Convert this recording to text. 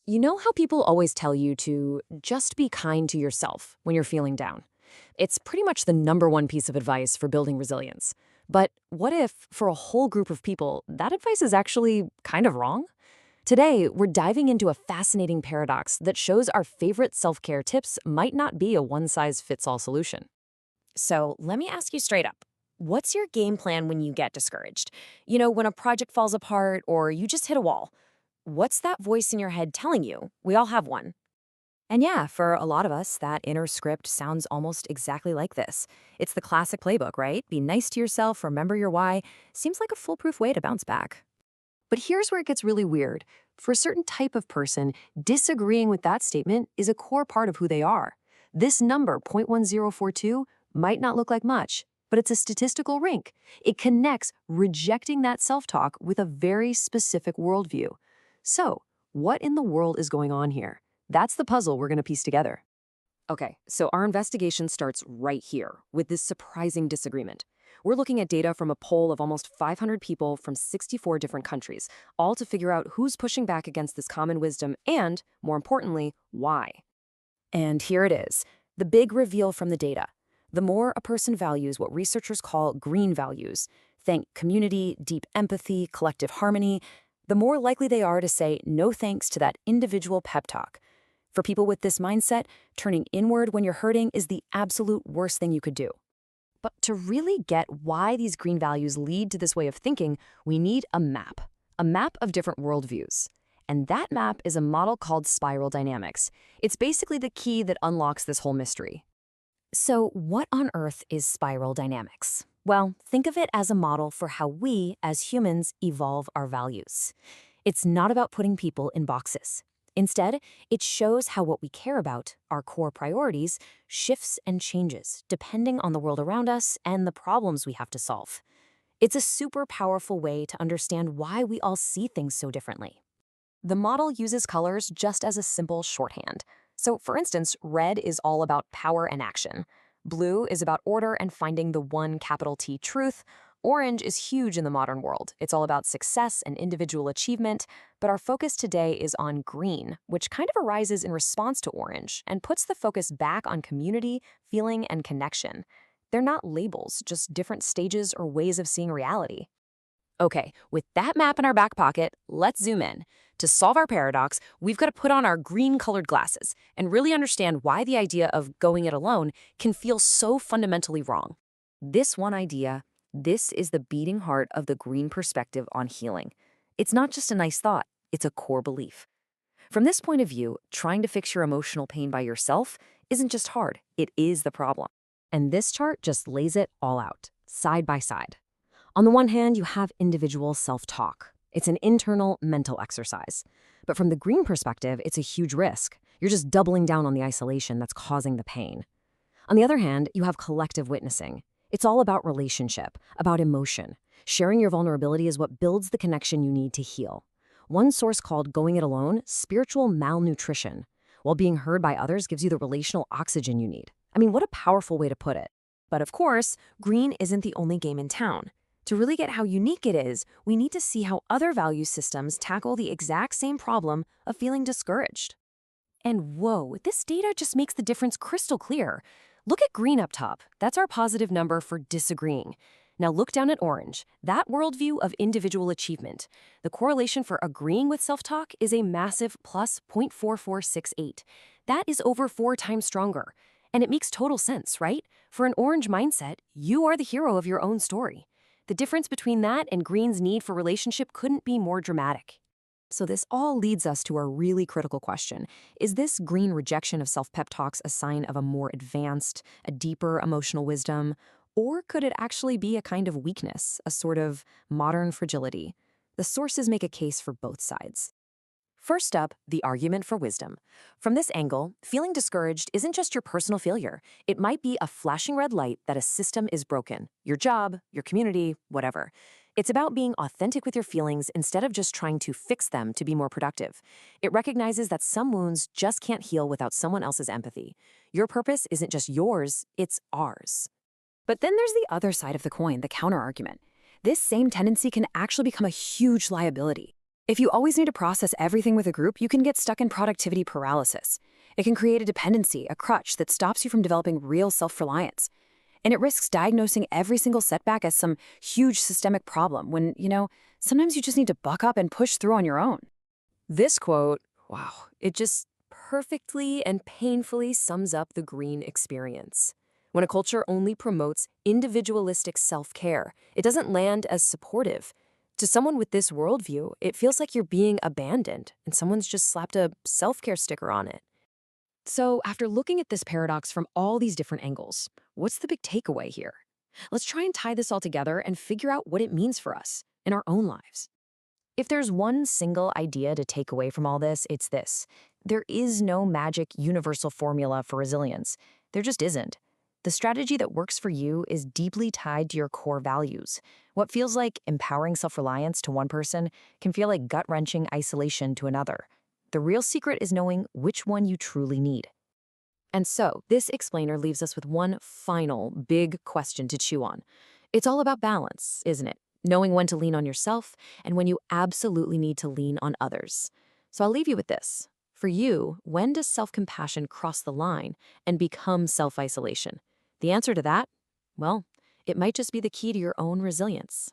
You know how people always tell you to just be kind to yourself when you're feeling down? It's pretty much the number one piece of advice for building resilience. But what if, for a whole group of people, that advice is actually kind of wrong? Today, we're diving into a fascinating paradox that shows our favorite self-care tips might not be a one-size-fits-all solution. So let me ask you straight up. What's your game plan when you get discouraged? When a project falls apart or you just hit a wall. What's that voice in your head telling you? We all have one. And yeah, for a lot of us, that inner script sounds almost exactly like this. It's the classic playbook, right? Be nice to yourself, remember your why. Seems like a foolproof way to bounce back. But here's where it gets really weird. For a certain type of person, disagreeing with that statement is a core part of who they are. This number, 0.1042, might not look like much, but it's a statistical rink. It connects rejecting that self-talk with a very specific worldview. So, what in the world is going on here? That's the puzzle we're going to piece together. Okay, so our investigation starts right here with this surprising disagreement. We're looking at data from a poll of almost 500 people from 64 different countries, all to figure out who's pushing back against this common wisdom and, more importantly, why. And here it is, the big reveal from the data. The more a person values what researchers call green values, think community, deep empathy, collective harmony, the more likely they are to say no thanks to that individual pep talk. For people with this mindset, turning inward when you're hurting is the absolute worst thing you could do. But to really get why these green values lead to this way of thinking, we need a map of different worldviews. And that map is a model called spiral dynamics. It's basically the key that unlocks this whole mystery. So what on earth is spiral dynamics? Well, think of it as a model for how we, as humans, evolve our values. It's not about putting people in boxes. Instead, it shows how what we care about, our core priorities, shifts and changes depending on the world around us and the problems we have to solve. It's a super powerful way to understand why we all see things so differently. The model uses colors just as a simple shorthand. So, for instance, red is all about power and action. Blue is about order and finding the one capital T truth. Orange is huge in the modern world. It's all about success and individual achievement, but our focus today is on green, which kind of arises in response to orange and puts the focus back on community, feeling, and connection. They're not labels, just different stages or ways of seeing reality. Okay, with that map in our back pocket, let's zoom in. To solve our paradox, we've got to put on our green-colored glasses and really understand why the idea of going it alone can feel so fundamentally wrong. This one idea, this is the beating heart of the green perspective on healing. It's not just a nice thought, it's a core belief. From this point of view, trying to fix your emotional pain by yourself isn't just hard, it is the problem. And this chart just lays it all out, side by side. On the one hand, you have individual self-talk. It's an internal mental exercise. But from the green perspective, it's a huge risk. You're just doubling down on the isolation that's causing the pain. On the other hand, you have collective witnessing. It's all about relationship, about emotion. Sharing your vulnerability is what builds the connection you need to heal. One source called going it alone spiritual malnutrition, while being heard by others gives you the relational oxygen you need. I mean, what a powerful way to put it. But of course, green isn't the only game in town. To really get how unique it is, we need to see how other value systems tackle the exact same problem of feeling discouraged. And whoa, this data just makes the difference crystal clear. Look at green up top. That's our positive number for disagreeing. Now look down at orange, that worldview of individual achievement. The correlation for agreeing with self-talk is a massive plus 0.4468. That is over 4 times stronger. And it makes total sense, right? For an orange mindset, you are the hero of your own story. The difference between that and green's need for relationship couldn't be more dramatic. So this all leads us to a really critical question. Is this green rejection of self-pep talks a sign of a more advanced, a deeper emotional wisdom? Or could it actually be a kind of weakness, a sort of modern fragility? The sources make a case for both sides. First up, the argument for wisdom. From this angle, feeling discouraged isn't just your personal failure. It might be a flashing red light that a system is broken. Your job, your community, whatever. It's about being authentic with your feelings instead of just trying to fix them to be more productive. It recognizes that some wounds just can't heal without someone else's empathy. Your purpose isn't just yours, it's ours. But then there's the other side of the coin, the counterargument. This same tendency can actually become a huge liability. If you always need to process everything with a group, you can get stuck in productivity paralysis. It can create a dependency, a crutch that stops you from developing real self-reliance. And it risks diagnosing every single setback as some huge systemic problem when, sometimes you just need to buck up and push through on your own. This quote, wow, it just perfectly and painfully sums up the green experience. When a culture only promotes individualistic self-care, it doesn't land as supportive. To someone with this worldview, it feels like you're being abandoned and someone's just slapped a self-care sticker on it. So, after looking at this paradox from all these different angles, what's the big takeaway here? Let's try and tie this all together and figure out what it means for us in our own lives. If there's one single idea to take away from all this, it's this. There is no magic universal formula for resilience. There just isn't. The strategy that works for you is deeply tied to your core values. What feels like empowering self-reliance to one person can feel like gut-wrenching isolation to another. The real secret is knowing which one you truly need. And so, this explainer leaves us with one final big question to chew on. It's all about balance, isn't it? Knowing when to lean on yourself and when you absolutely need to lean on others. So I'll leave you with this. For you, when does self-compassion cross the line and become self-isolation? The answer to that? Well, it might just be the key to your own resilience.